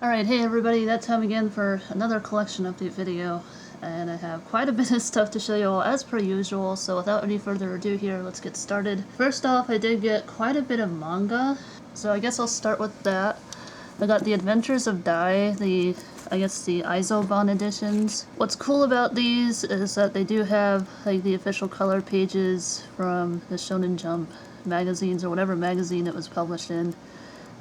Alright, hey everybody, that's time again for another collection update video, and I have quite a bit of stuff to show you all as per usual, so without any further ado here, let's get started. First off, I did get quite a bit of manga, so I guess I'll start with that. I got the Adventures of Dai, the Isoban editions. What's cool about these is that they do have like the official color pages from the Shonen Jump magazines or whatever magazine it was published in.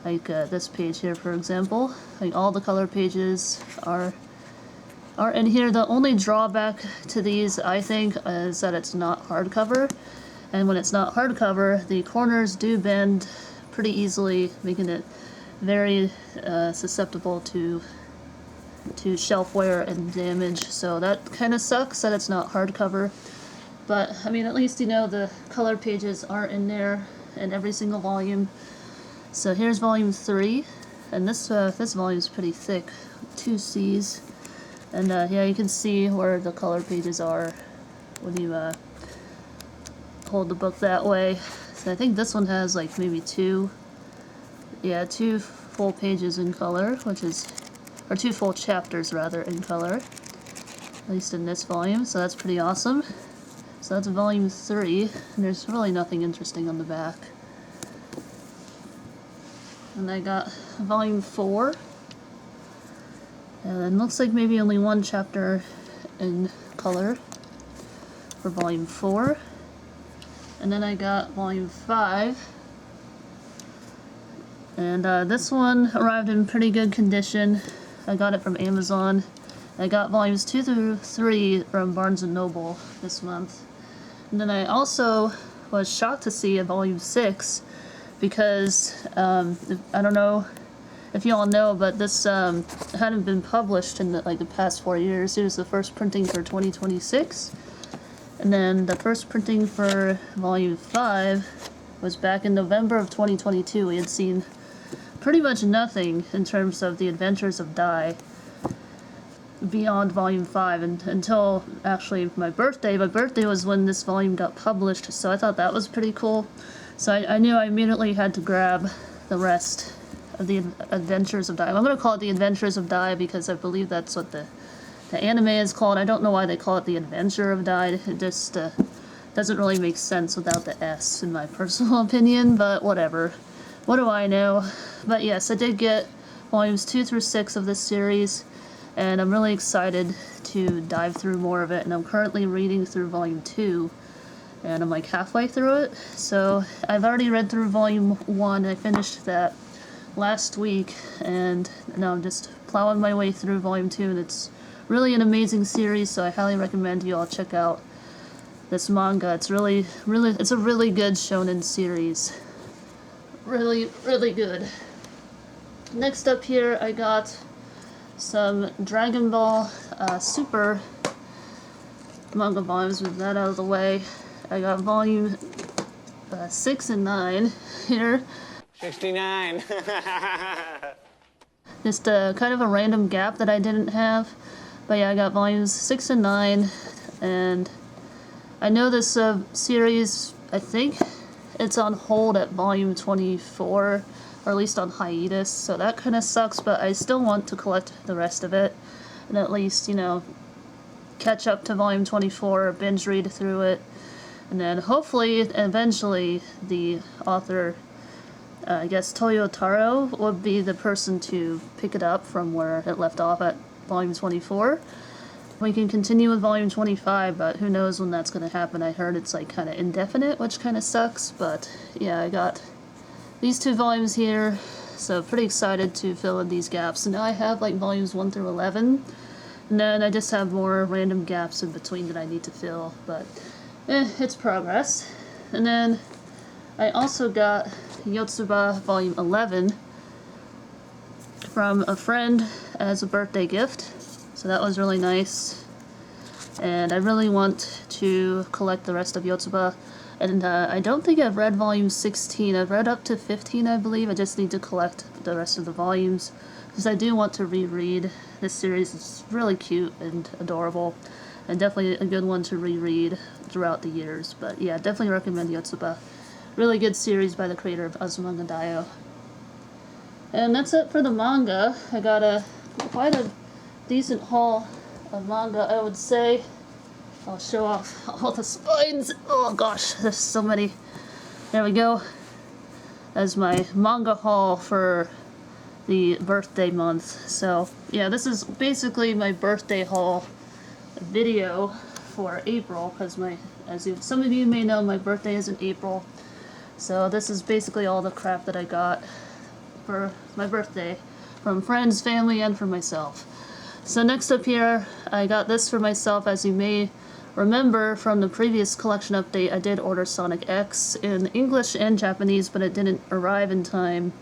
Like this page here, for example. Like all the color pages are in here. The only drawback to these, I think, is that it's not hardcover. And when it's not hardcover, the corners do bend pretty easily, making it very susceptible to shelf wear and damage. So that kind of sucks that it's not hardcover. But I mean, at least you know the color pages are in there in every single volume. So here's volume 3, and this volume is pretty thick, 2 C's, and yeah, you can see where the color pages are when you hold the book that way. So I think this one has like maybe two full pages in color, or 2 full chapters rather in color, at least in this volume, so that's pretty awesome. So that's volume 3, and there's really nothing interesting on the back. And I got volume 4, and it looks like maybe only 1 chapter in color for volume 4. And then I got volume 5, and this one arrived in pretty good condition. I got it from Amazon. I got volumes 2 through 3 from Barnes & Noble this month. And then I also was shocked to see a volume 6, because I don't know if you all know, but this hadn't been published in the past 4 years. It was the first printing for 2026, and then the first printing for volume 5 was back in November of 2022. We had seen pretty much nothing in terms of the Adventures of Dai beyond volume 5 until actually my birthday. My birthday was when this volume got published, so I thought that was pretty cool. So I knew I immediately had to grab the rest of the Adventures of Dai. I'm going to call it the Adventures of Dai because I believe that's what the anime is called. I don't know why they call it the Adventure of Dai. It just doesn't really make sense without the S, in my personal opinion, but whatever. What do I know? But yes, I did get volumes 2 through 6 of this series, and I'm really excited to dive through more of it, and I'm currently reading through volume 2. And I'm like halfway through it, so I've already read through volume 1. I finished that last week, and now I'm just plowing my way through volume 2, and it's really an amazing series, so I highly recommend you all check out this manga. It's it's a really good shonen series. Really good. Next up here, I got some Dragon Ball Super manga volumes. With that out of the way, I got volume 6 and 9 here. 69. Just kind of a random gap that I didn't have. But yeah, I got volumes 6 and 9. And I know this series, I think it's on hold at volume 24, or at least on hiatus. So that kind of sucks, but I still want to collect the rest of it. And at least, you know, catch up to volume 24, binge read through it. And then hopefully, eventually, the author, I guess Toyo Taro, would be the person to pick it up from where it left off at volume 24. We can continue with volume 25, but who knows when that's going to happen. I heard it's like kind of indefinite, which kind of sucks. But yeah, I got these 2 volumes here, so pretty excited to fill in these gaps. And now I have like volumes 1 through 11, and then I just have more random gaps in between that I need to fill, but it's progress. And then I also got Yotsuba volume 11 from a friend as a birthday gift, so that was really nice. And I really want to collect the rest of Yotsuba, and I don't think I've read volume 16. I've read up to 15, I believe. I just need to collect the rest of the volumes, because I do want to reread this series. It's really cute and adorable, and definitely a good one to reread throughout the years. But yeah, definitely recommend Yotsuba. Really good series by the creator of Azumanga Daioh. And that's it for the manga. I got quite a decent haul of manga, I would say. I'll show off all the spines. Oh gosh, there's so many. There we go. As my manga haul for the birthday month. So yeah, this is basically my birthday haul video for April, because some of you may know, my birthday is in April. So this is basically all the crap that I got for my birthday from friends, family, and for myself. So next up here, I got this for myself. As you may remember from the previous collection update, I did order Sonic X in English and Japanese, but it didn't arrive in time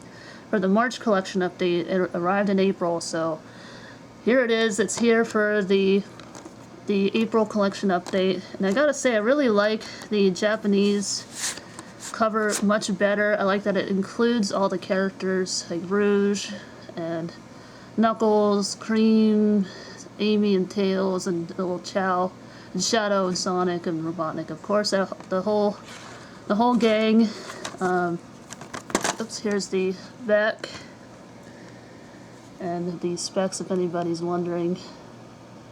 for the March collection update. It arrived in April, so here it is. It's here for the April collection update. And I gotta say, I really like the Japanese cover much better. I like that it includes all the characters like Rouge and Knuckles, Cream, Amy and Tails, and little Chow, and Shadow and Sonic and Robotnik, of course. The whole gang. Oops, here's the back and the specs, if anybody's wondering.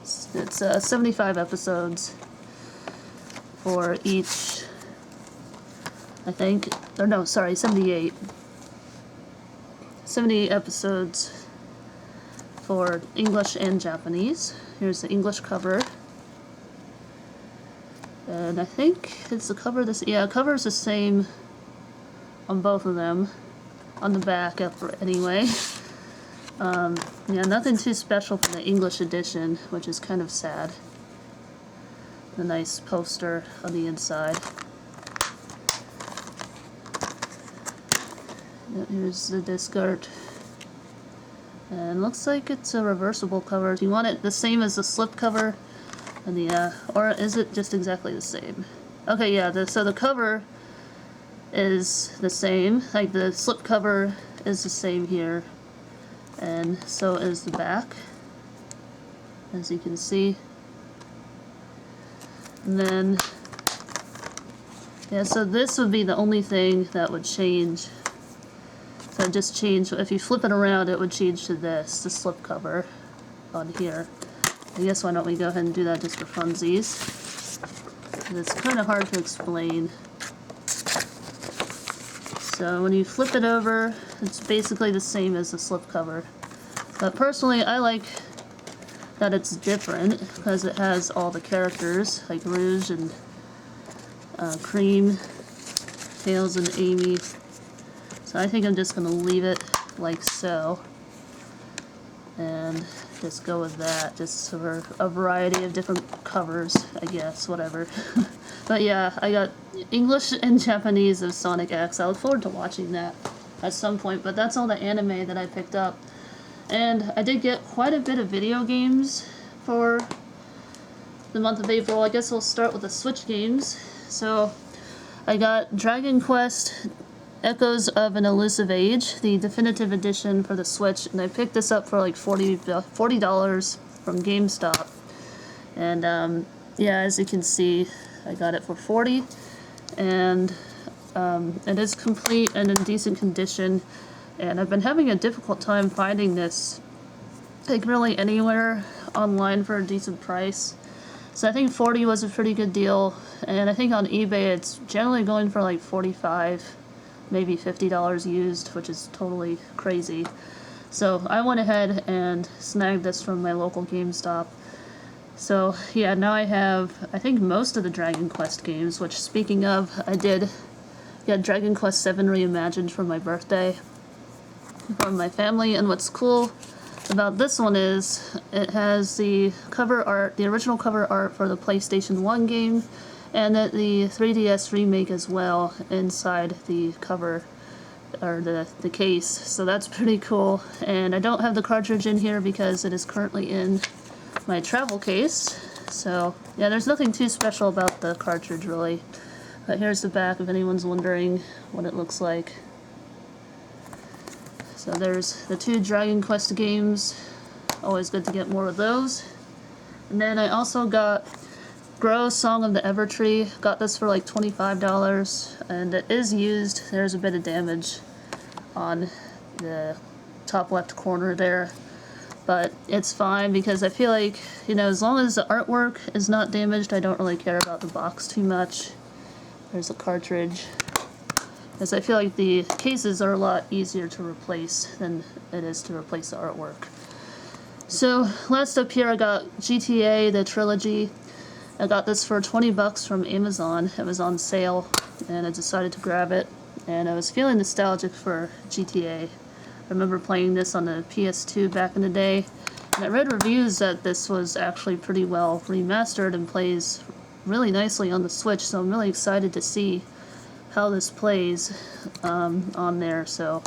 It's 75 episodes for each, I think. Or no, sorry, 78. 78 episodes for English and Japanese. Here's the English cover. And I think it's the cover the cover is the same on both of them. On the back, anyway. Yeah, nothing too special for the English edition, which is kind of sad. The nice poster on the inside. Here's the disc art. And looks like it's a reversible cover. Do you want it the same as the slip cover? And or is it just exactly the same? Okay, yeah, so the cover is the same. Like, the slip cover is the same here. And so is the back, as you can see. And then, yeah, so this would be the only thing that would change. So just change, if you flip it around, it would change to this, the slip cover on here. I guess why don't we go ahead and do that just for funsies. It's kind of hard to explain. So when you flip it over, it's basically the same as the slip cover. But personally, I like that it's different because it has all the characters, like Rouge and Cream, Tails and Amy. So I think I'm just going to leave it like so. And just go with that, just for a variety of different covers, I guess, whatever. But yeah, I got English and Japanese of Sonic X. I look forward to watching that at some point, but that's all the anime that I picked up. And I did get quite a bit of video games for the month of April. I guess we'll start with the Switch games. So I got Dragon Quest Echoes of an Elusive Age, the definitive edition for the Switch, and I picked this up for like $40 from GameStop. And yeah, as you can see, I got it for $40, and it is complete and in decent condition. And I've been having a difficult time finding this, like, really anywhere online for a decent price. So I think 40 was a pretty good deal, and I think on eBay it's generally going for like $45, maybe $50 used, which is totally crazy. So I went ahead and snagged this from my local GameStop. So yeah, now I have, I think, most of the Dragon Quest games, which, speaking of, I did get Dragon Quest VII Reimagined for my birthday from my family. And what's cool about this one is it has the cover art, the original cover art for the PlayStation 1 game, and the 3DS remake as well inside the cover, or the case. So that's pretty cool. And I don't have the cartridge in here because it is currently in my travel case. So yeah, there's nothing too special about the cartridge really. But here's the back if anyone's wondering what it looks like. So there's the 2 Dragon Quest games. Always good to get more of those. And then I also got Grow Song of the Evertree. Got this for like $25, and it is used. There's a bit of damage on the top left corner there. But it's fine because I feel like, you know, as long as the artwork is not damaged, I don't really care about the box too much. There's a cartridge. Because I feel like the cases are a lot easier to replace than it is to replace the artwork. So last up here I got GTA, the trilogy. I got this for 20 bucks from Amazon. It was on sale and I decided to grab it. And I was feeling nostalgic for GTA. I remember playing this on the PS2 back in the day. And I read reviews that this was actually pretty well remastered and plays really nicely on the Switch. So I'm really excited to see how this plays on there. So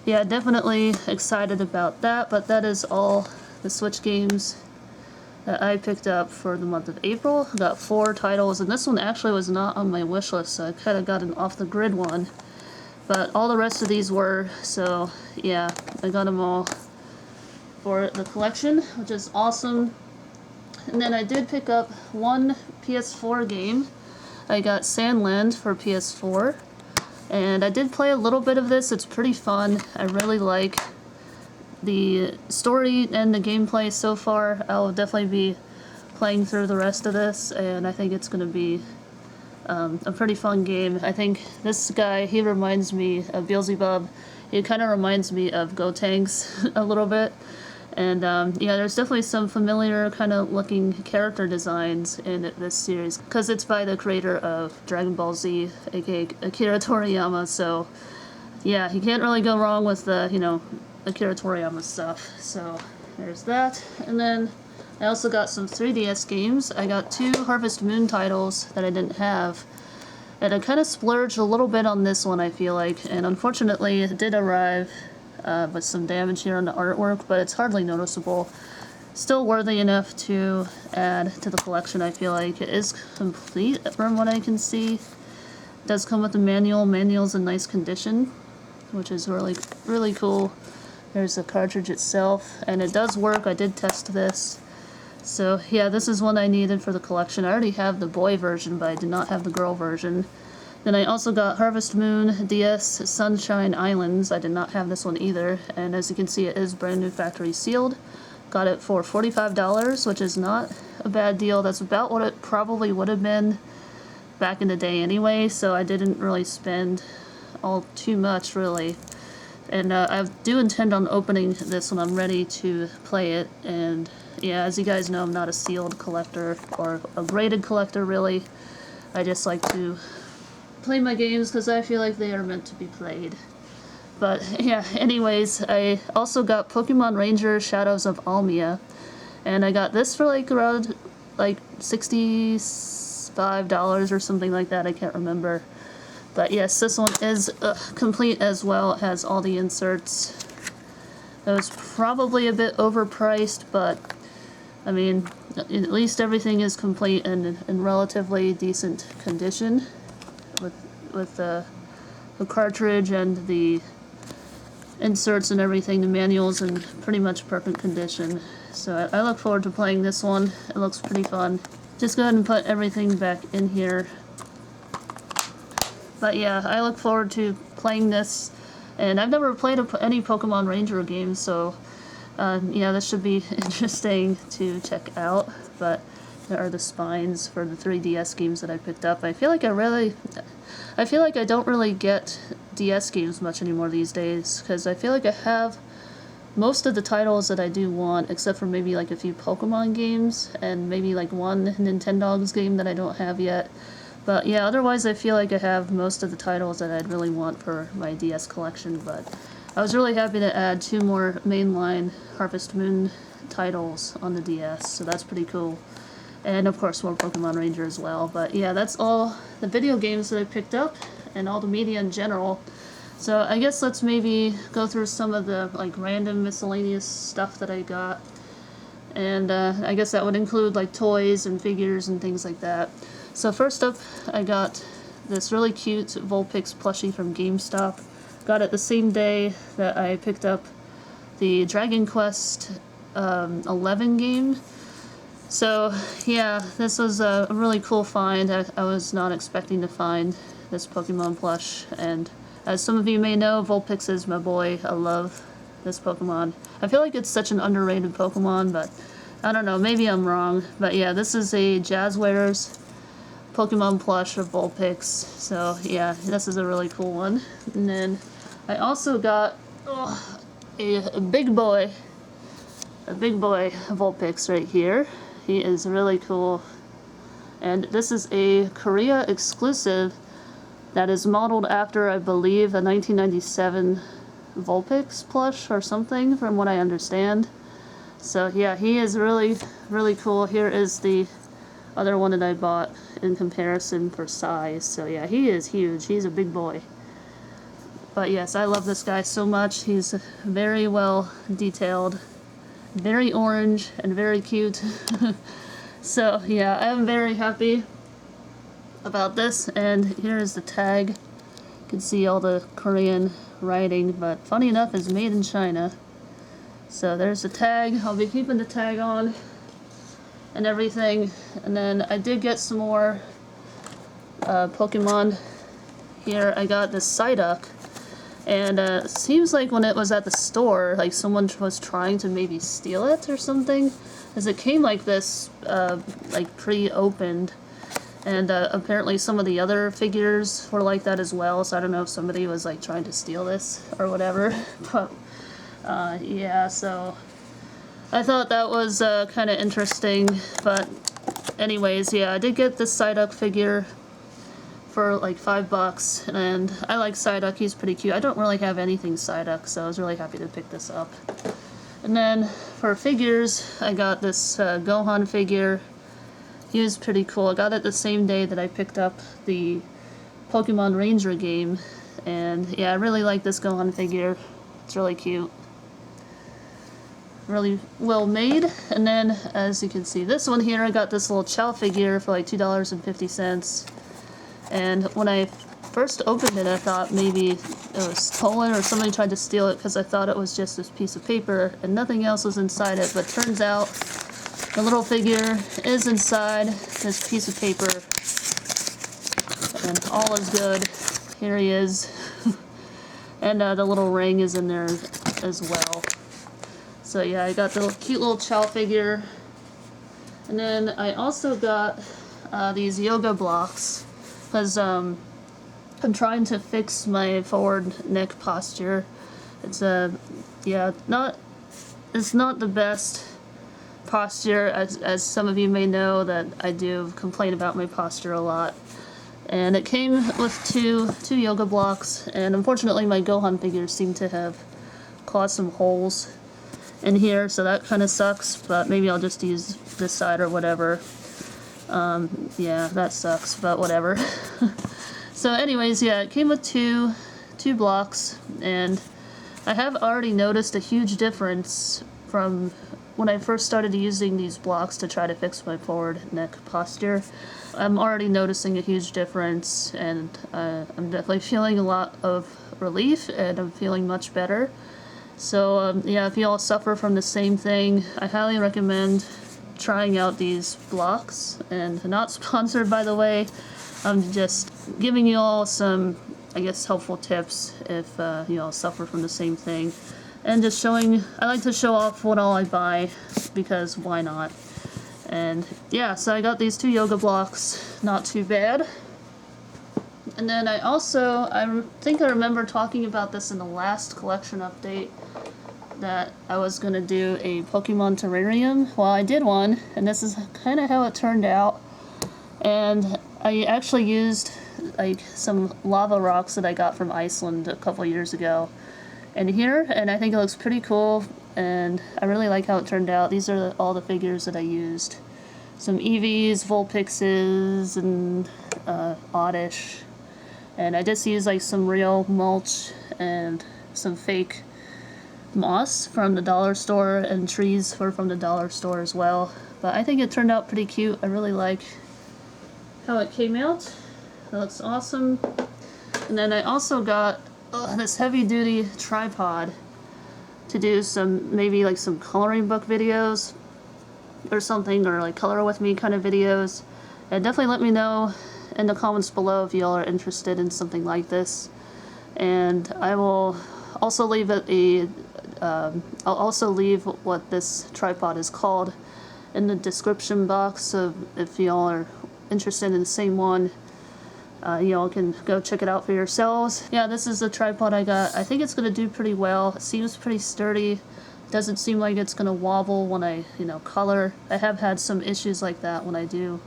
yeah, definitely excited about that. But that is all the Switch games that I picked up for the month of April. I got 4 titles, and this one actually was not on my wish list, so I kind of got an off-the-grid one. But all the rest of these were, so yeah, I got them all for the collection, which is awesome. And then I did pick up one PS4 game. I got Sandland for PS4, and I did play a little bit of this. It's pretty fun. I really like the story and the gameplay so far. I'll definitely be playing through the rest of this, and I think it's going to be a pretty fun game. I think this guy, he reminds me of Beelzebub. He kind of reminds me of Gotenks a little bit. And yeah, there's definitely some familiar kind of looking character designs in this series, because it's by the creator of Dragon Ball Z, aka Akira Toriyama. So yeah, you can't really go wrong with the, you know, Akira Toriyama stuff. So there's that. And then I also got some 3DS games. I got 2 Harvest Moon titles that I didn't have. And I kind of splurged a little bit on this one, I feel like. And unfortunately, it did arrive with some damage here on the artwork, but it's hardly noticeable. Still worthy enough to add to the collection, I feel like. It is complete from what I can see. It does come with a manual. Manual's in nice condition, which is really cool. There's the cartridge itself, and it does work. I did test this. So yeah, this is one I needed for the collection. I already have the boy version, but I did not have the girl version. Then I also got Harvest Moon DS Sunshine Islands. I did not have this one either, and as you can see, it is brand new factory sealed. Got it for $45, which is not a bad deal. That's about what it probably would have been back in the day anyway, so I didn't really spend all too much really. And I do intend on opening this when I'm ready to play it. And yeah, as you guys know, I'm not a sealed collector or a graded collector really. I just like to play my games because I feel like they are meant to be played. But yeah, anyways, I also got Pokemon Ranger Shadows of Almia. And I got this for like around like $65 or something like that. I can't remember. But yes, this one is complete as well. It has all the inserts. It was probably a bit overpriced, but I mean, at least everything is complete and in relatively decent condition with the cartridge and the inserts and everything. The manual's in pretty much perfect condition. So I look forward to playing this one. It looks pretty fun. Just go ahead and put everything back in here. But yeah, I look forward to playing this, and I've never played any Pokemon Ranger games, so yeah, this should be interesting to check out. But there are the spines for the 3DS games that I picked up. I feel like I don't really get DS games much anymore these days, because I feel like I have most of the titles that I do want, except for maybe like a few Pokemon games, and maybe like one Nintendogs game that I don't have yet. But yeah, otherwise I feel like I have most of the titles that I'd really want for my DS collection. But I was really happy to add 2 more mainline Harvest Moon titles on the DS, so that's pretty cool. And of course more Pokemon Ranger as well. But yeah, that's all the video games that I picked up, and all the media in general. So I guess let's maybe go through some of the like random miscellaneous stuff that I got. And I guess that would include like toys and figures and things like that. So first up, I got this really cute Vulpix plushie from GameStop. Got it the same day that I picked up the Dragon Quest 11 game. So yeah, this was a really cool find. I was not expecting to find this Pokemon plush, and as some of you may know, Vulpix is my boy. I love this Pokemon. I feel like it's such an underrated Pokemon, but I don't know, maybe I'm wrong. But yeah, this is a Jazzwares Pokemon plush of Vulpix. So yeah, this is a really cool one. And then I also got a big boy Vulpix right here. He is really cool. And this is a Korea exclusive that is modeled after, I believe, a 1997 Vulpix plush or something, from what I understand. So yeah, he is really, really cool. Here is the other one that I bought in comparison for size. So yeah, he is huge. He's a big boy. But yes, I love this guy so much. He's very well detailed, very orange, and very cute. So yeah, I am very happy about this. And here is the tag. You can see all the Korean writing, but funny enough, it's made in China. So there's the tag. I'll be keeping the tag on and everything. And then I did get some more Pokemon. Here I got this Psyduck, and it seems like when it was at the store, like someone was trying to maybe steal it or something, as it came like this, like pre-opened. And apparently some of the other figures were like that as well, so I don't know if somebody was like trying to steal this or whatever. But yeah, so I thought that was kind of interesting. But anyways, yeah, I did get this Psyduck figure for like $5, and I like Psyduck. He's pretty cute. I don't really have anything Psyduck, so I was really happy to pick this up. And then for figures, I got this Gohan figure. He was pretty cool. I got it the same day that I picked up the Pokemon Ranger game, and yeah, I really like this Gohan figure. It's really cute. Really well made. And then, as you can see, this one here, I got this little Chow figure for like $2.50. And when I first opened it, I thought maybe it was stolen or somebody tried to steal it, because I thought it was just this piece of paper and nothing else was inside it. But turns out the little figure is inside this piece of paper, and all is good. Here he is. And the little ring is in there as well. So yeah, I got the cute little Chow figure. And then I also got these yoga blocks, because I'm trying to fix my forward neck posture. It's yeah, it's not the best posture, as some of you may know that I do complain about my posture a lot. And it came with two yoga blocks, and unfortunately my Gohan figures seem to have caused some holes in here, so that kind of sucks, but maybe I'll just use this side or whatever. Yeah, that sucks, but whatever. So anyways, yeah, it came with two blocks, and I have already noticed a huge difference from when I first started using these blocks to try to fix my forward neck posture. I'm already noticing a huge difference, and I'm definitely feeling a lot of relief, and I'm feeling much better. So yeah, if you all suffer from the same thing, I highly recommend trying out these blocks. And not sponsored, by the way. I'm just giving you all some, I guess, helpful tips if you all suffer from the same thing. And just showing, I like to show off what all I buy, because why not? And yeah, so I got these two yoga blocks, not too bad. And then I think I remember talking about this in the last collection update, that I was going to do a Pokemon terrarium. Well, I did one, and this is kind of how it turned out. And I actually used like some lava rocks that I got from Iceland a couple years ago in here, and I think it looks pretty cool, and I really like how it turned out. These are all the figures that I used. Some Eevees, Vulpixes, and Oddish. And I just used like some real mulch and some fake moss from the dollar store, and trees were from the dollar store as well. But I think it turned out pretty cute. I really like how it came out. It looks awesome. And then I also got this heavy-duty tripod to do some, maybe like some coloring book videos or something, or like color with me kind of videos. And definitely let me know in the comments below if y'all are interested in something like this. And I will also leave a I'll also leave what this tripod is called in the description box, so if y'all are interested in the same one, y'all can go check it out for yourselves. Yeah, this is the tripod I got. I think it's going to do pretty well. It seems pretty sturdy. Doesn't seem like it's going to wobble when I, color. I have had some issues like that when I do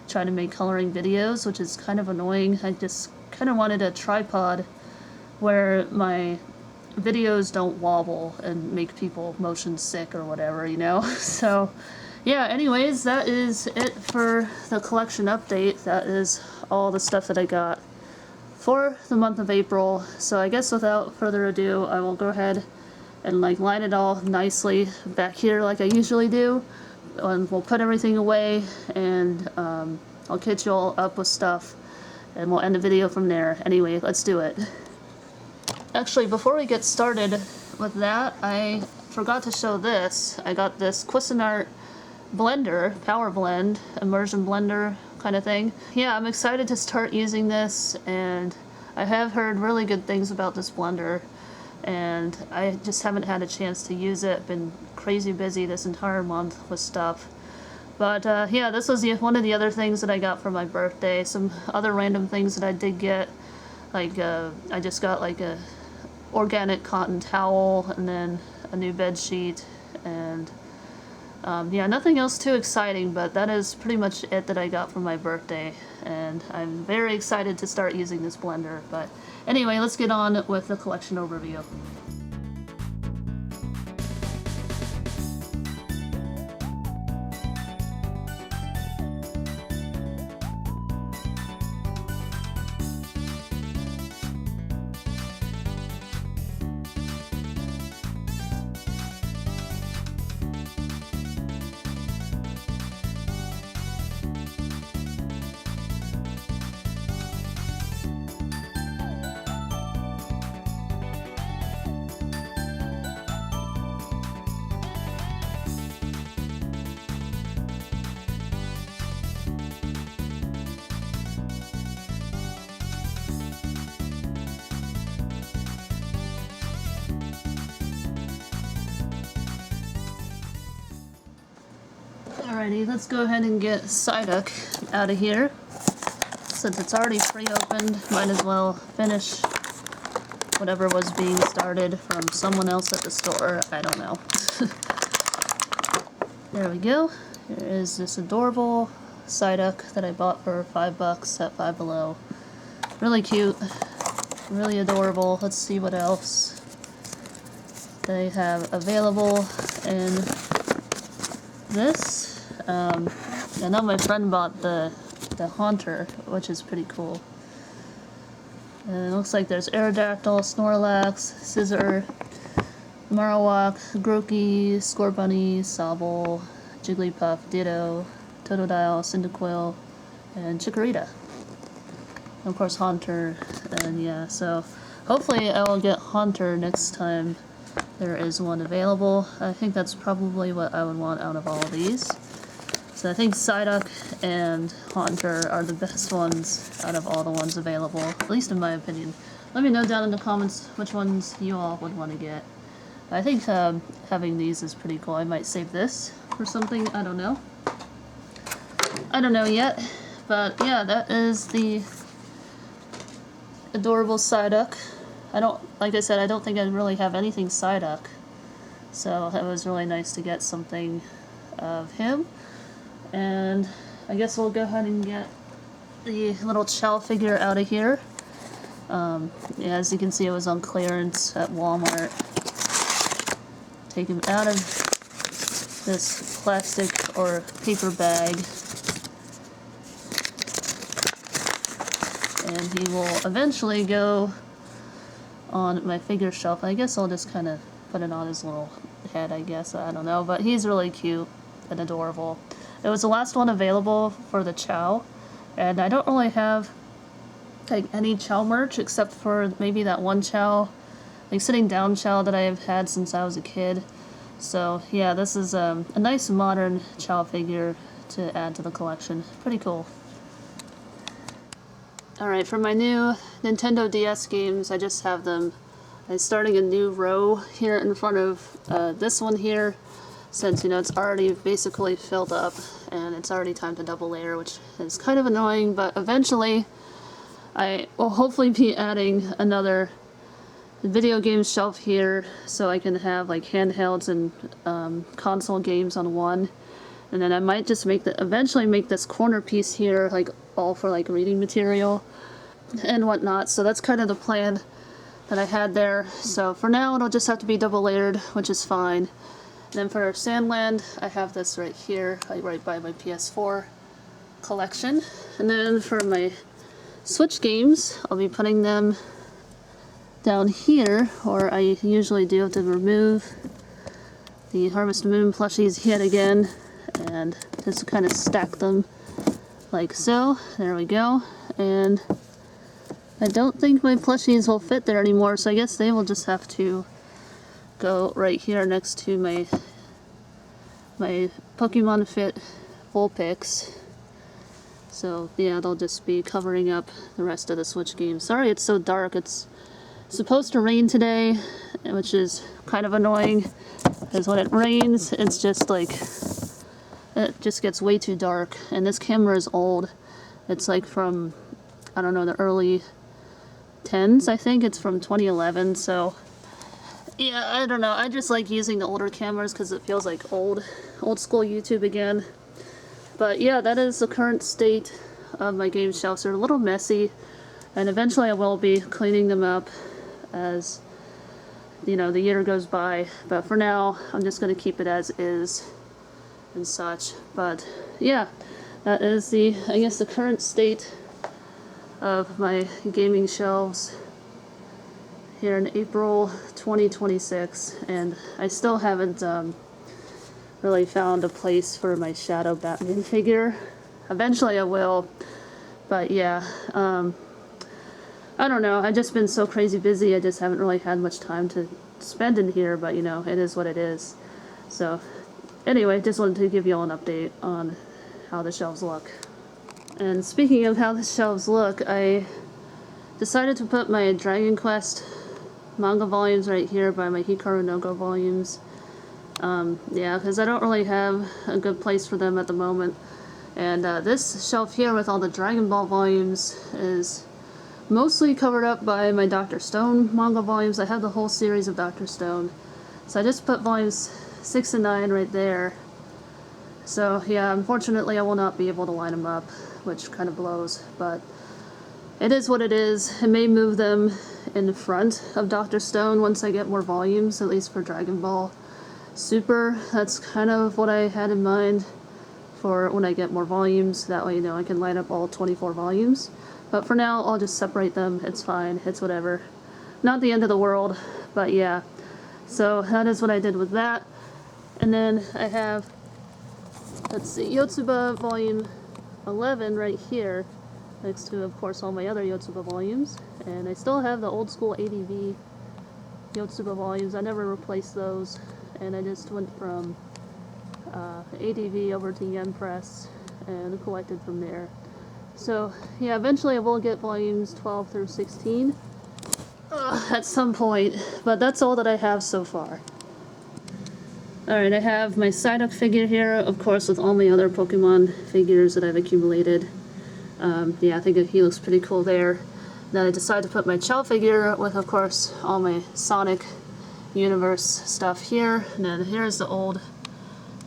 try to make coloring videos, which is kind of annoying. I just kind of wanted a tripod where my videos don't wobble and make people motion sick or whatever, So, yeah, anyways, that is it for the collection update. That is all the stuff that I got for the month of April. So I guess without further ado, I will go ahead and line it all nicely back here like I usually do. And we'll put everything away, and I'll catch you all up with stuff, and we'll end the video from there. Anyway, let's do it. Actually, before we get started with that, I forgot to show this. I got this Cuisinart blender, power blend, immersion blender kind of thing. Yeah, I'm excited to start using this, and I have heard really good things about this blender, and I just haven't had a chance to use it. Been crazy busy this entire month with stuff. But yeah, this was one of the other things that I got for my birthday. Some other random things that I did get, I just got a organic cotton towel, and then a new bed sheet, and yeah, nothing else too exciting, but that is pretty much it that I got for my birthday, and I'm very excited to start using this blender. But anyway, let's get on with the collection overview. Alrighty, let's go ahead and get Psyduck out of here. Since it's already pre-opened, might as well finish whatever was being started from someone else at the store. I don't know. There we go. Here is this adorable Psyduck that I bought for $5 at Five Below. Really cute. Really adorable. Let's see what else they have available in this. I know my friend bought the Haunter, which is pretty cool. And it looks like there's Aerodactyl, Snorlax, Scizor, Marowak, Grookey, Scorbunny, Sobble, Jigglypuff, Ditto, Totodile, Cyndaquil, and Chikorita. And of course Haunter, and yeah, so hopefully I will get Haunter next time there is one available. I think that's probably what I would want out of all of these. So I think Psyduck and Haunter are the best ones out of all the ones available, at least in my opinion. Let me know down in the comments which ones you all would want to get. I think having these is pretty cool. I might save this for something, I don't know. I don't know yet, but yeah, that is the adorable Psyduck. Like I said, I don't think I really have anything Psyduck, so it was really nice to get something of him. And I guess we'll go ahead and get the little Chow figure out of here. Yeah, as you can see, it was on clearance at Walmart. Take him out of this plastic or paper bag, and he will eventually go on my figure shelf. I guess I'll just kind of put it on his little head, I guess. I don't know, but he's really cute and adorable. It was the last one available for the Chow, and I don't really have any Chow merch except for maybe that one Chow, sitting down Chow that I have had since I was a kid. So yeah, this is a nice modern Chow figure to add to the collection. Pretty cool. Alright, for my new Nintendo DS games, I just have them I'm starting a new row here in front of this one here, since, you know, it's already basically filled up and it's already time to double layer, which is kind of annoying, but eventually I will hopefully be adding another video game shelf here so I can have like handhelds and console games on one. And then I might just eventually make this corner piece here like all for like reading material and whatnot. So that's kind of the plan that I had there. So for now it'll just have to be double layered, which is fine. And then for Sandland, I have this right here, like right by my PS4 collection. And then for my Switch games, I'll be putting them down here, or I usually do have to remove the Harvest Moon plushies yet again and just kind of stack them like so. There we go. And I don't think my plushies will fit there anymore, so I guess they will just have to go right here next to my Pokemon Fit Vulpix. So yeah, they'll just be covering up the rest of the Switch games. Sorry it's so dark. It's supposed to rain today, which is kind of annoying, because when it rains, it's just like, it just gets way too dark. And this camera is old. It's like from, I don't know, the early 10s, I think. It's from 2011, so yeah, I don't know. I just like using the older cameras because it feels like old school YouTube again. But yeah, that is the current state of my game shelves. They're a little messy, and eventually I will be cleaning them up as, you know, the year goes by. But for now, I'm just going to keep it as is and such. But yeah, that is I guess the current state of my gaming shelves here in April 2026, and I still haven't really found a place for my Shadow Batman figure. Eventually I will, but yeah, I don't know, I've just been so crazy busy, I just haven't really had much time to spend in here, but you know, it is what it is. So anyway, just wanted to give you all an update on how the shelves look. And speaking of how the shelves look, I decided to put my Dragon Quest manga volumes right here by my Hikaru no Go volumes. Yeah, because I don't really have a good place for them at the moment. And this shelf here with all the Dragon Ball volumes is mostly covered up by my Dr. Stone manga volumes. I have the whole series of Dr. Stone. So I just put volumes 6 and 9 right there. So yeah, unfortunately I will not be able to line them up, which kind of blows, but it is what it is. I may move them in front of Dr. Stone once I get more volumes, at least for Dragon Ball Super. That's kind of what I had in mind for when I get more volumes. That way, you know, I can line up all 24 volumes. But for now, I'll just separate them. It's fine. It's whatever. Not the end of the world, but yeah. So that is what I did with that. And then I have, let's see, Yotsuba Volume 11 right here, next to, of course, all my other Yotsuba volumes. And I still have the old school ADV Yotsuba volumes. I never replaced those. And I just went from ADV over to Yen Press and collected from there. So yeah, eventually I will get volumes 12 through 16 at some point, but that's all that I have so far. Alright, I have my Psyduck figure here, of course, with all my other Pokemon figures that I've accumulated. Yeah, I think he looks pretty cool there. Then I decided to put my Chao figure with, of course, all my Sonic Universe stuff here. And then here's the old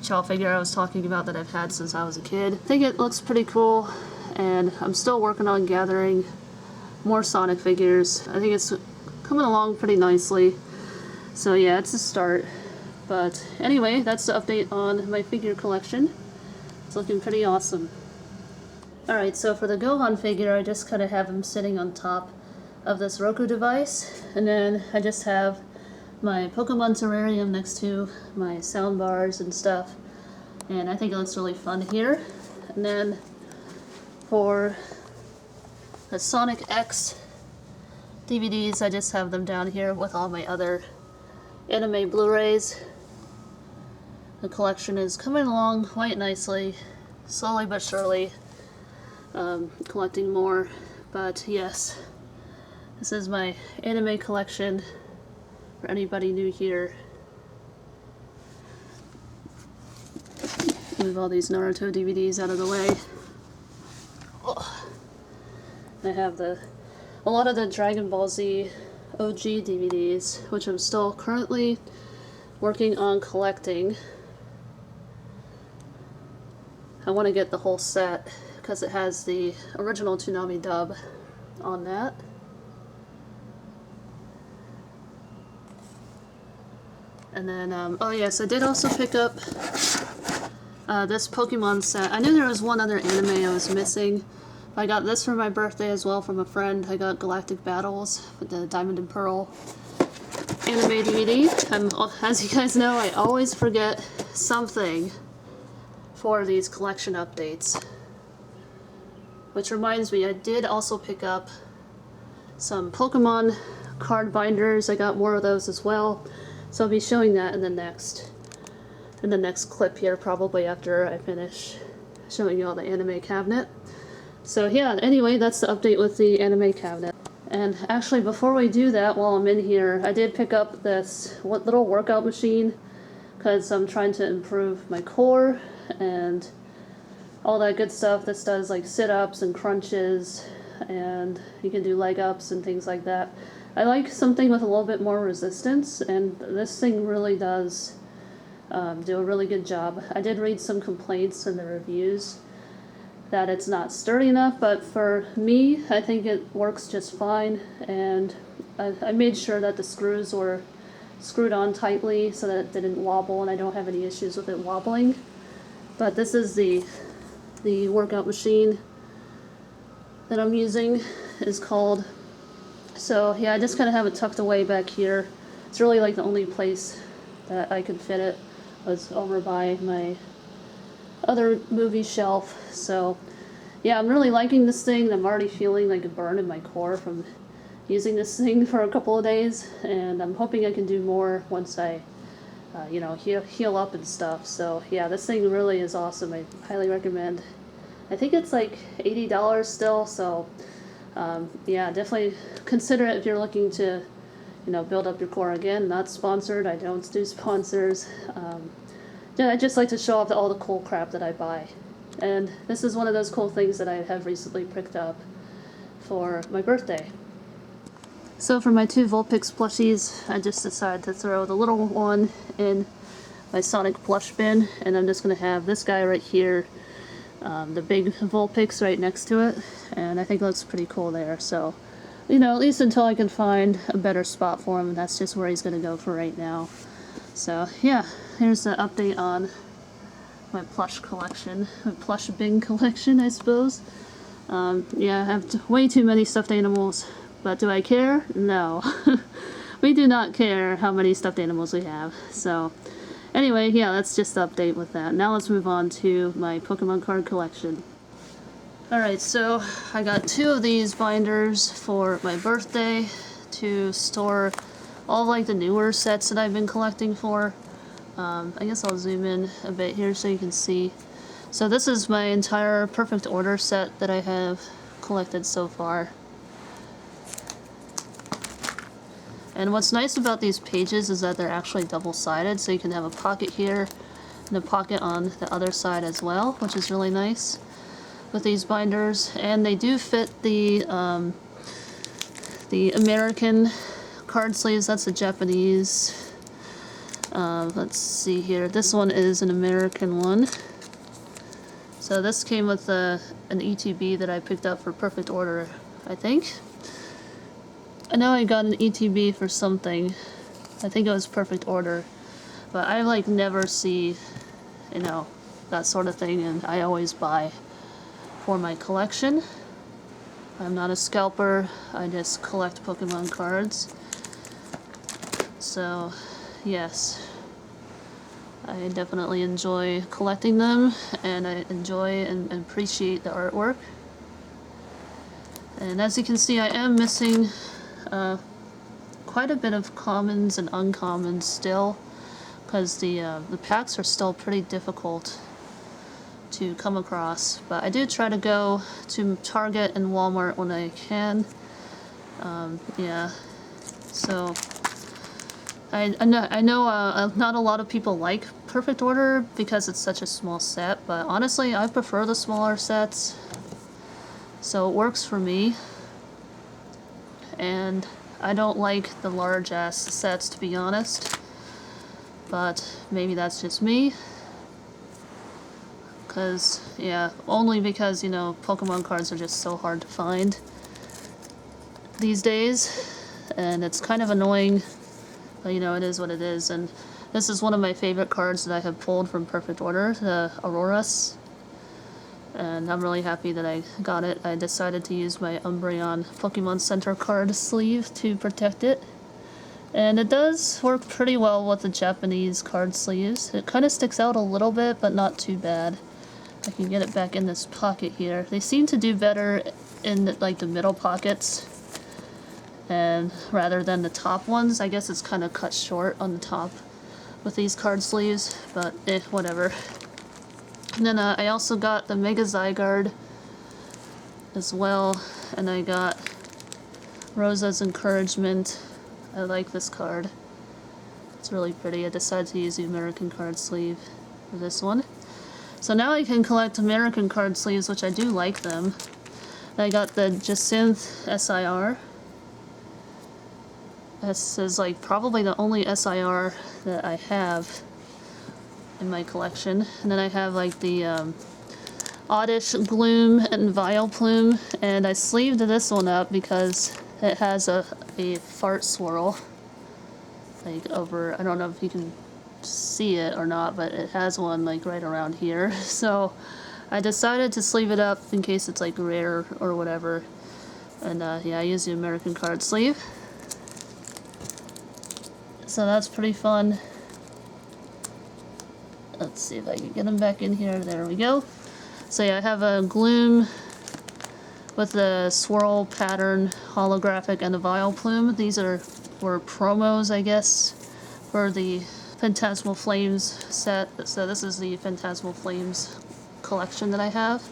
Chao figure I was talking about that I've had since I was a kid. I think it looks pretty cool, and I'm still working on gathering more Sonic figures. I think it's coming along pretty nicely. So yeah, it's a start. But anyway, that's the update on my figure collection. It's looking pretty awesome. Alright, so for the Gohan figure, I just kind of have him sitting on top of this Roku device. And then I just have my Pokemon terrarium next to my sound bars and stuff, and I think it looks really fun here. And then for the Sonic X DVDs, I just have them down here with all my other anime Blu-rays. The collection is coming along quite nicely, slowly but surely, collecting more. But yes, this is my anime collection for anybody new here. Move all these Naruto DVDs out of the way. I have a lot of the Dragon Ball Z OG DVDs, which I'm still currently working on collecting. I want to get the whole set because it has the original Toonami dub on that. And then, oh yes, I did also pick up this Pokemon set. I knew there was one other anime I was missing. I got this for my birthday as well from a friend. I got Galactic Battles with the Diamond and Pearl anime DVD. As you guys know, I always forget something for these collection updates. Which reminds me, I did also pick up some Pokemon card binders. I got more of those as well. So I'll be showing that in the next clip here, probably after I finish showing you all the anime cabinet. So yeah, anyway, that's the update with the anime cabinet. And actually, before we do that, while I'm in here, I did pick up this little workout machine because I'm trying to improve my core and all that good stuff. This does like sit-ups and crunches, and you can do leg ups and things like that. I like something with a little bit more resistance, and this thing really does do a really good job. I did read some complaints in the reviews that it's not sturdy enough, but for me, I think it works just fine, and I made sure that the screws were screwed on tightly so that it didn't wobble, and I don't have any issues with it wobbling. But this is the workout machine that I'm using is called. So yeah, I just kind of have it tucked away back here. It's really like the only place that I could fit it was over by my other movie shelf. So yeah, I'm really liking this thing. I'm already feeling like a burn in my core from using this thing for a couple of days, and I'm hoping I can do more once I you know, heal up and stuff. So yeah, this thing really is awesome. I highly recommend. I think it's like $80 still, so yeah, definitely consider it if you're looking to, you know, build up your core. Again, not sponsored. I don't do sponsors. Yeah, I just like to show off all the cool crap that I buy. And this is one of those cool things that I have recently picked up for my birthday. So for my 2 Vulpix plushies, I just decided to throw the little one in my Sonic plush bin, and I'm just going to have this guy right here, the big Vulpix right next to it, and I think it looks pretty cool there. So, you know, at least until I can find a better spot for him, that's just where he's going to go for right now. So yeah, here's the update on my plush collection, my plush bin collection, I suppose. Yeah, I have way too many stuffed animals, but do I care? No. We do not care how many stuffed animals we have. So anyway, yeah, that's just the update with that. Now let's move on to my Pokemon card collection. Alright, so I got 2 of these binders for my birthday to store all like the newer sets that I've been collecting for. I guess I'll zoom in a bit here so you can see. So this is my entire Perfect Order set that I have collected so far. And what's nice about these pages is that they're actually double-sided, so you can have a pocket here and a pocket on the other side as well, which is really nice with these binders. And they do fit the American card sleeves. That's the Japanese. Let's see here. This one is an American one. So this came with an ETB that I picked up for Perfect Order, I think. I know I got an ETB for something. I think it was Perfect Order. But I like never see, you know, that sort of thing, and I always buy for my collection. I'm not a scalper, I just collect Pokemon cards. So, yes. I definitely enjoy collecting them, and I enjoy and appreciate the artwork. And as you can see, I am missing quite a bit of commons and uncommons still, because the packs are still pretty difficult to come across. But I do try to go to Target and Walmart when I can. Yeah, so I know not a lot of people like Perfect Order because it's such a small set, but honestly, I prefer the smaller sets. So it works for me. And I don't like the large ass sets, to be honest. But maybe that's just me. Because, yeah, only because, you know, Pokemon cards are just so hard to find these days. And it's kind of annoying. But, you know, it is what it is. And this is one of my favorite cards that I have pulled from Perfect Order, the Auroras. And I'm really happy that I got it. I decided to use my Umbreon Pokemon Center card sleeve to protect it. And it does work pretty well with the Japanese card sleeves. It kind of sticks out a little bit, but not too bad. I can get it back in this pocket here. They seem to do better in like the middle pockets, and rather than the top ones. I guess it's kind of cut short on the top with these card sleeves, but whatever. And then I also got the Mega Zygarde as well, and I got Rosa's Encouragement. I like this card. It's really pretty. I decided to use the American card sleeve for this one. So now I can collect American card sleeves, which I do like them. I got the Jacinthe SIR. This is like probably the only SIR that I have in my collection. And then I have like the Oddish Gloom and Vileplume, and I sleeved this one up because it has a fart swirl like over, I don't know if you can see it or not, but it has one like right around here. So I decided to sleeve it up in case it's like rare or whatever. And yeah, I use the American card sleeve. So that's pretty fun. Let's see if I can get them back in here. There we go. So yeah, I have a Gloom with the swirl pattern holographic and a Vileplume. These were promos, I guess, for the Phantasmal Flames set. So this is the Phantasmal Flames collection that I have.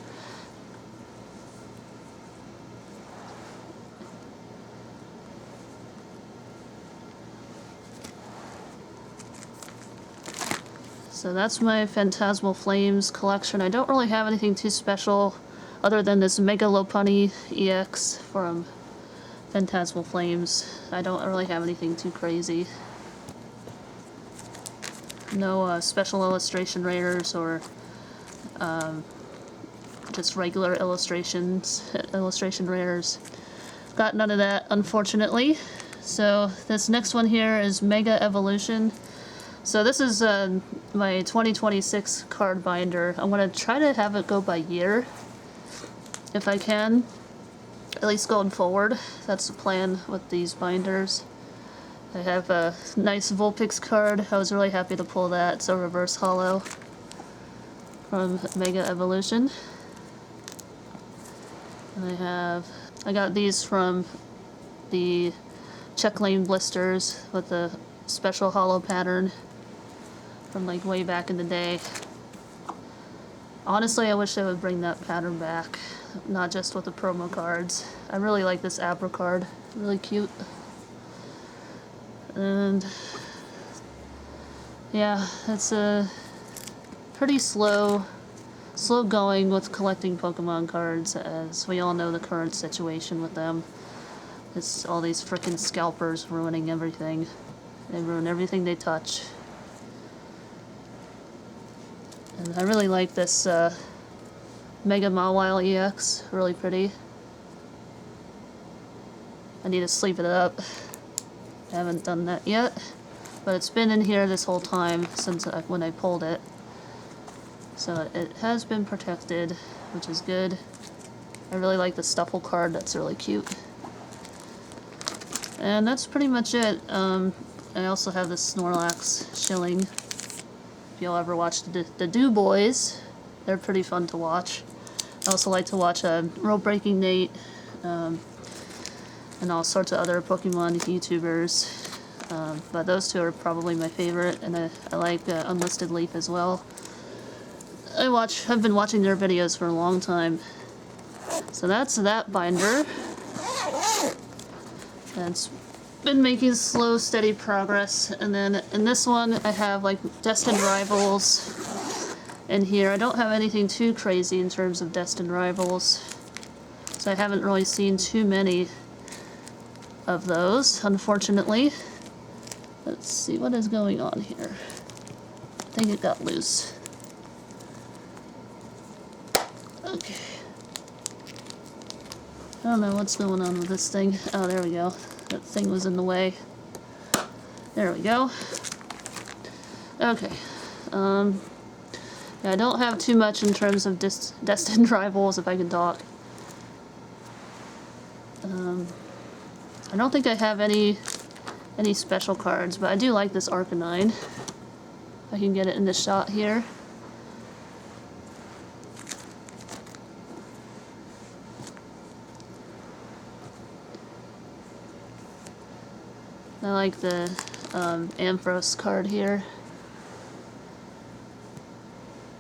So that's my Phantasmal Flames collection. I don't really have anything too special other than this Mega Lopunny EX from Phantasmal Flames. I don't really have anything too crazy. No special illustration rares or just regular illustration rares. Got none of that, unfortunately. So this next one here is Mega Evolution. So this is my 2026 card binder. I'm going to try to have it go by year, if I can. At least going forward. That's the plan with these binders. I have a nice Vulpix card. I was really happy to pull that. It's a reverse holo from Mega Evolution. And I got these from the Check Lane blisters with the special holo pattern from like way back in the day. Honestly, I wish they would bring that pattern back, not just with the promo cards. I really like this Abra card, really cute. And yeah, it's a pretty slow going with collecting Pokemon cards, as we all know the current situation with them. It's all these frickin' scalpers ruining everything. They ruin everything they touch. And I really like this Mega Mawile EX, really pretty. I need to sleeve it up. I haven't done that yet, but it's been in here this whole time since when I pulled it. So it has been protected, which is good. I really like the Stuffle card, that's really cute. And that's pretty much it. I also have this Snorlax Shilling. If y'all ever watched the Do Boys, they're pretty fun to watch. I also like to watch Rope Breaking Nate, and all sorts of other Pokemon YouTubers. But those two are probably my favorite, and I like Unlisted Leaf as well. I've been watching their videos for a long time. So that's that binder. That's been making slow, steady progress. And then in this one, I have like Destined Rivals. In here, I don't have anything too crazy in terms of Destined Rivals. So I haven't really seen too many of those, unfortunately. Let's see what is going on here. I think it got loose. Okay. I don't know what's going on with this thing. Oh, there we go. That thing was in the way. There we go. Okay. Yeah, I don't have too much in terms of Destined Rivals, if I can talk. I don't think I have any special cards, but I do like this Arcanine. If I can get it in the shot here. I like the Ampharos card here.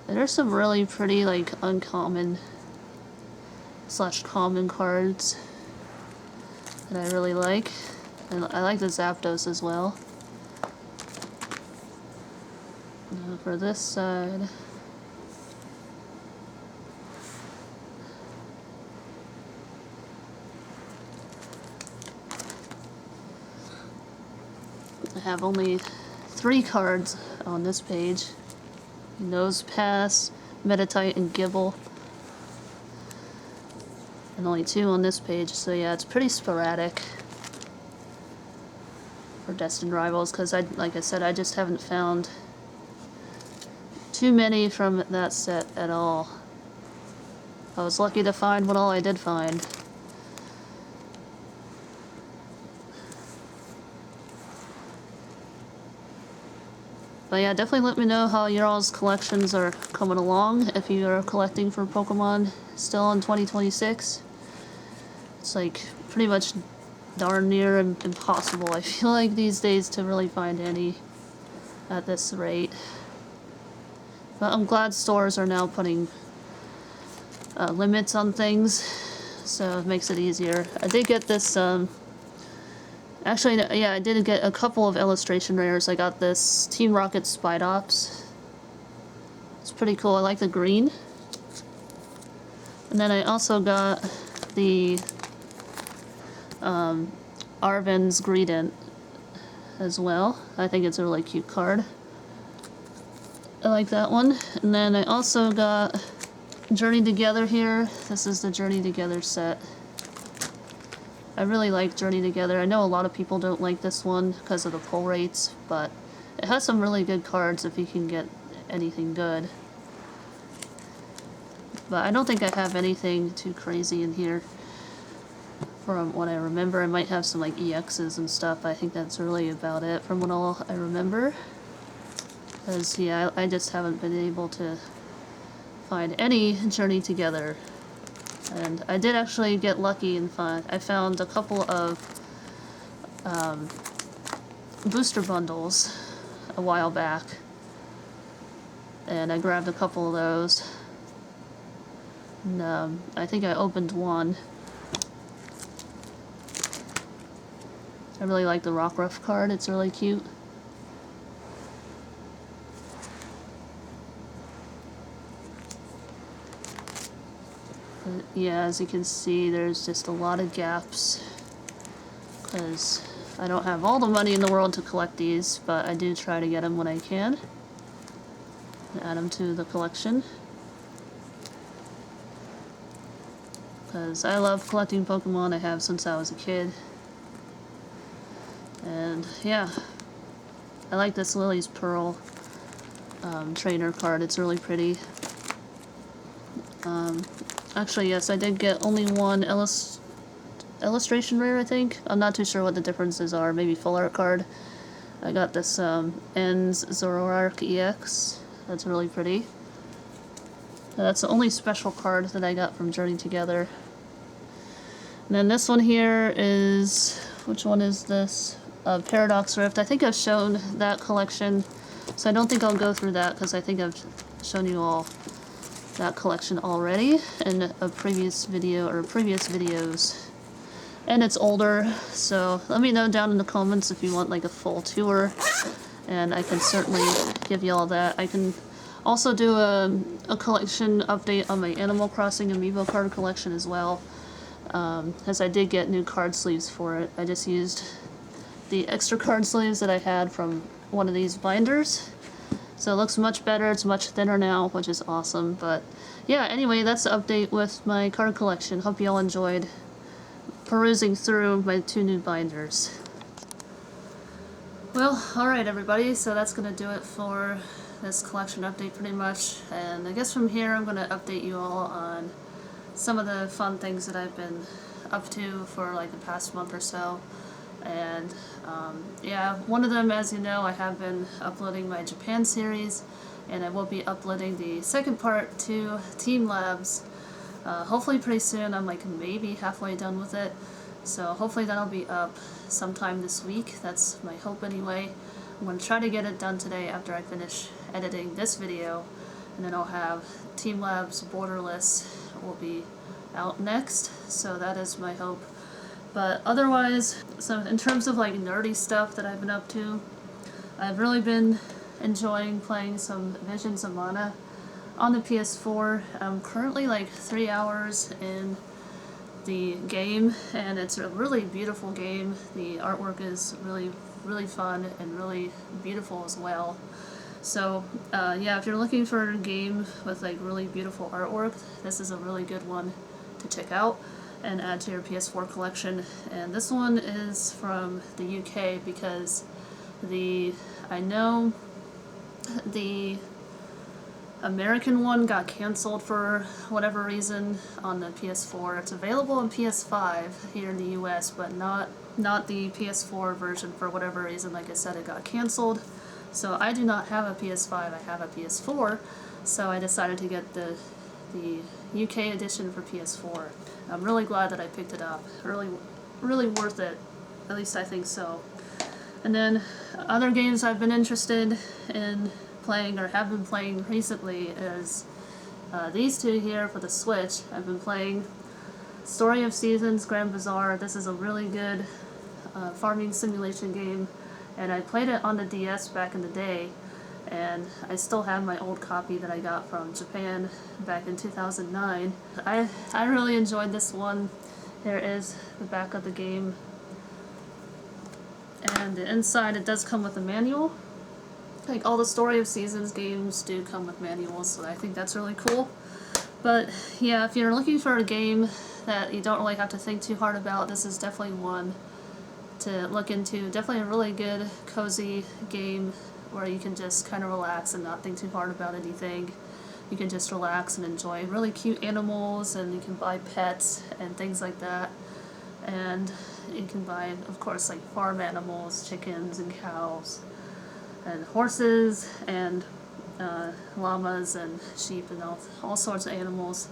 And there's some really pretty, like, uncommon / common cards that I really like. And I like the Zapdos as well. Now for this side, I have only 3 cards on this page. Nosepass, Meditite, and Gibble. And only 2 on this page, so yeah, it's pretty sporadic for Destined Rivals, because like I said, I just haven't found too many from that set at all. I was lucky to find what all I did find. But yeah, definitely let me know how your all's collections are coming along, if you are collecting for Pokemon still in 2026. It's like pretty much darn near impossible, I feel like, these days to really find any at this rate. But I'm glad stores are now putting limits on things, so it makes it easier. I did get this, actually, yeah, I did get a couple of illustration rares. I got this Team Rocket Spidops. It's pretty cool. I like the green. And then I also got the Arven's Greedent as well. I think it's a really cute card. I like that one. And then I also got Journey Together here. This is the Journey Together set. I really like Journey Together. I know a lot of people don't like this one because of the pull rates, but it has some really good cards if you can get anything good. But I don't think I have anything too crazy in here from what I remember. I might have some like EXs and stuff. I think that's really about it from what all I remember. Because, yeah, I just haven't been able to find any Journey Together. And I did actually get lucky and I found a couple of booster bundles a while back. And I grabbed a couple of those. And I think I opened one. I really like the Rockruff card. It's really cute. But yeah, as you can see, there's just a lot of gaps because I don't have all the money in the world to collect these, but I do try to get them when I can and add them to the collection because I love collecting Pokemon. I have since I was a kid. And yeah, I like this Lily's Pearl trainer card. It's really pretty. Actually, yes, I did get only one illustration rare, I think. I'm not too sure what the differences are. Maybe full art card. I got this Ends Zoroark EX. That's really pretty. That's the only special card that I got from Journey Together. And then this one here is... which one is this? Paradox Rift. I think I've shown that collection, so I don't think I'll go through that because I think I've shown you all that collection already in a previous video or previous videos. and it's older. So let me know down in the comments if you want like a full tour, and I can certainly give you all that. I can also do a collection update on my Animal Crossing Amiibo card collection as well, as I did get new card sleeves for it. I just used the extra card sleeves that I had from one of these binders. So it looks much better, it's much thinner now, which is awesome. But yeah, anyway, that's the update with my card collection. Hope you all enjoyed perusing through my 2 new binders. Well, alright everybody, so that's going to do it for this collection update pretty much. And I guess from here I'm going to update you all on some of the fun things that I've been up to for like the past month or so. And yeah, one of them, as you know, I have been uploading my Japan series, and I will be uploading the second part to Team Labs hopefully pretty soon. I'm like maybe halfway done with it, so hopefully that'll be up sometime this week. That's my hope anyway. I'm going to try to get it done today after I finish editing this video, and then I'll have Team Labs Borderless will be out next, so that is my hope. But otherwise, so in terms of like nerdy stuff that I've been up to, I've really been enjoying playing some Visions of Mana on the PS4. I'm currently like 3 hours in the game, and it's a really beautiful game. The artwork is really fun and really beautiful as well. So yeah, if you're looking for a game with like really beautiful artwork, this is a really good one to check out and add to your PS4 collection. And this one is from the UK because I know the American one got cancelled for whatever reason on the PS4. It's available on PS5 here in the US, but not the PS4 version for whatever reason. Like I said, it got cancelled. So I do not have a PS5, I have a PS4, so I decided to get the UK edition for PS4. I'm really glad that I picked it up. Really worth it. At least I think so. And then other games I've been interested in playing or have been playing recently is these 2 here for the Switch. I've been playing Story of Seasons Grand Bazaar. This is a really good farming simulation game, and I played it on the DS back in the day, and I still have my old copy that I got from Japan back in 2009. I really enjoyed this one. Here is the back of the game, and the inside it does come with a manual. Like all the Story of Seasons games do come with manuals, so I think that's really cool. But yeah, if you're looking for a game that you don't really have to think too hard about, this is definitely one to look into. Definitely a really good, cozy game where you can just kind of relax and not think too hard about anything. You can just relax and enjoy really cute animals, and you can buy pets and things like that. And you can buy, of course, like farm animals, chickens and cows, and horses, and llamas and sheep and all sorts of animals.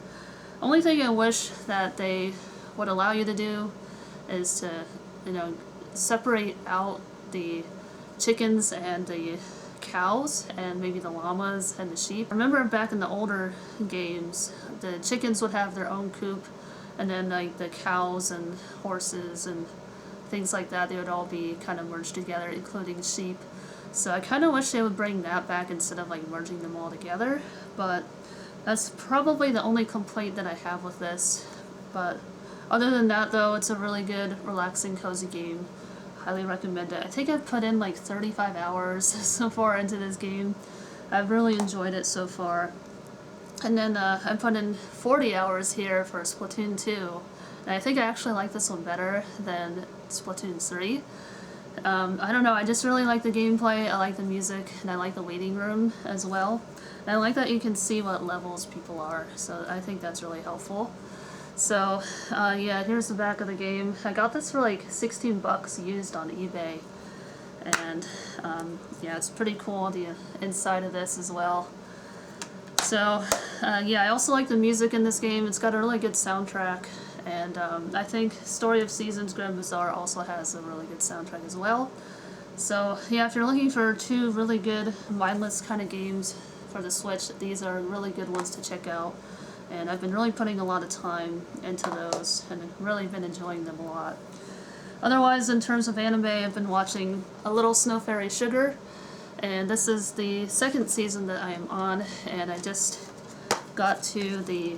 Only thing I wish that they would allow you to do is to, separate out the chickens and the cows and maybe the llamas and the sheep. I remember back in the older games, the chickens would have their own coop, and then like the cows and horses and things like that, they would all be kind of merged together, including sheep. So I kind of wish they would bring that back instead of like merging them all together, but that's probably the only complaint that I have with this. But other than that though, it's a really good, relaxing, cozy game. Highly recommend it. I think I've put in like 35 hours so far into this game. I've really enjoyed it so far. And then I put in 40 hours here for Splatoon 2. And I think I actually like this one better than Splatoon 3. I don't know, I just really like the gameplay, I like the music, and I like the waiting room as well. And I like that you can see what levels people are, so I think that's really helpful. So, yeah, here's the back of the game. I got this for like 16 bucks used on eBay. And, yeah, it's pretty cool, the inside of this as well. So, yeah, I also like the music in this game. It's got a really good soundtrack. And I think Story of Seasons Grand Bazaar also has a really good soundtrack as well. So, yeah, if you're looking for 2 really good mindless kind of games for the Switch, these are really good ones to check out. and I've been really putting a lot of time into those and really been enjoying them a lot. Otherwise, in terms of anime, I've been watching A Little Snow Fairy Sugar, and this is the second season that I am on, and I just got to the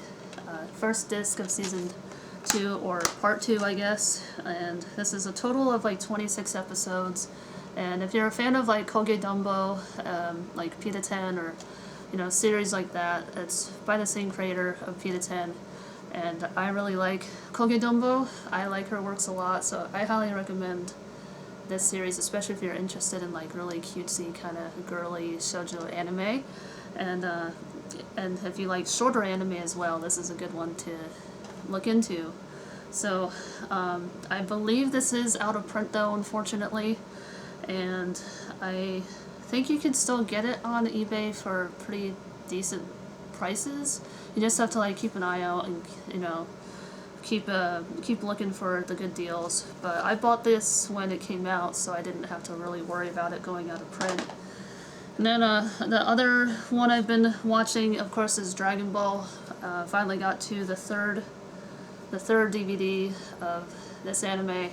first disc of season 2, or part 2 I guess, and this is a total of like 26 episodes. And if you're a fan of like Koge Dumbo, like Pita 10, or series like that, it's by the same creator of Pita 10, and I really like Koge Dumbo. I like her works a lot, so I highly recommend this series, especially if you're interested in like really cutesy kind of girly shoujo anime, and if you like shorter anime as well, this is a good one to look into. So I believe this is out of print though, unfortunately, and I think you can still get it on eBay for pretty decent prices. You just have to like keep an eye out and keep looking for the good deals. But I bought this when it came out, so I didn't have to really worry about it going out of print. And then the other one I've been watching, of course, is Dragon Ball. Finally got to the third DVD of this anime,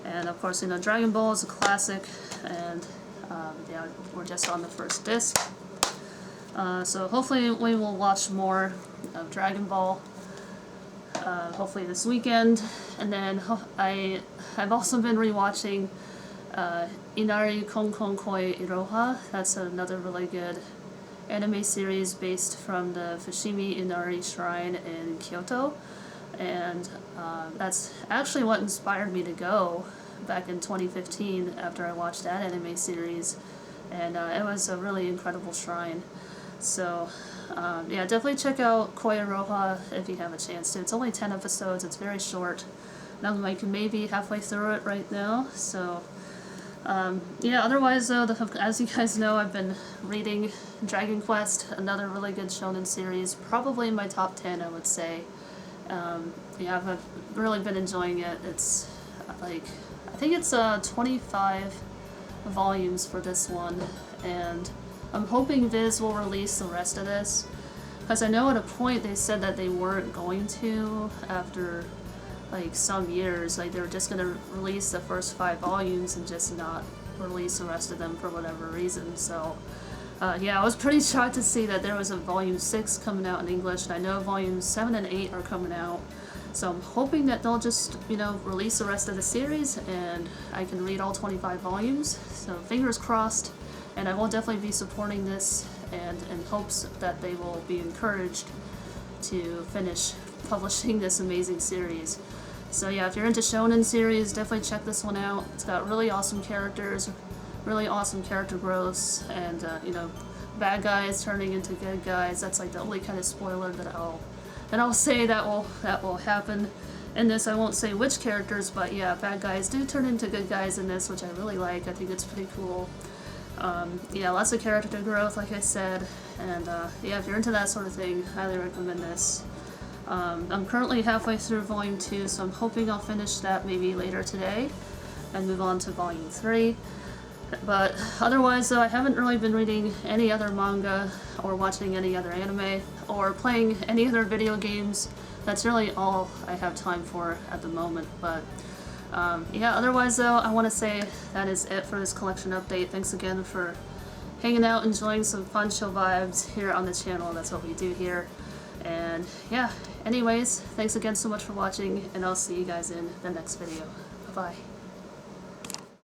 and of course, Dragon Ball is a classic, and yeah, we're just on the first disc. So hopefully we will watch more of Dragon Ball, hopefully this weekend. And then I've also been rewatching Inari Konkonkoi Iroha. That's another really good anime series based from the Fushimi Inari Shrine in Kyoto, and that's actually what inspired me to go back in 2015 after I watched that anime series, and it was a really incredible shrine. So yeah, definitely check out Koi Iroha if you have a chance to. It's only 10 episodes, it's very short, and I'm like maybe halfway through it right now. So yeah, otherwise though, as you guys know, I've been reading Dragon Quest, another really good shonen series, probably in my top 10 I would say. Yeah, I've really been enjoying it. It's like, I think it's 25 volumes for this one, and I'm hoping Viz will release the rest of this, because I know at a point they said that they weren't going to after like some years, like they were just going to release the first 5 volumes and just not release the rest of them for whatever reason. So yeah, I was pretty shocked to see that there was a volume 6 coming out in English, and I know volumes 7 and 8 are coming out. So I'm hoping that they'll just, release the rest of the series and I can read all 25 volumes. So fingers crossed, and I will definitely be supporting this, and in hopes that they will be encouraged to finish publishing this amazing series. So yeah, if you're into shonen series, definitely check this one out. It's got really awesome characters, really awesome character growths, and bad guys turning into good guys. That's like the only kind of spoiler that I'll say that will happen in this. I won't say which characters, but yeah, bad guys do turn into good guys in this, which I really like. I think it's pretty cool. Yeah, lots of character growth, like I said, and yeah, if you're into that sort of thing, highly recommend this. I'm currently halfway through volume 2, so I'm hoping I'll finish that maybe later today and move on to volume 3. But otherwise though, I haven't really been reading any other manga or watching any other anime or playing any other video games. That's really all I have time for at the moment. But yeah, otherwise though, I want to say that is it for this collection update. Thanks again for hanging out, enjoying some fun chill vibes here on the channel. That's what we do here. And yeah, anyways, thanks again so much for watching, and I'll see you guys in the next video. Bye-bye.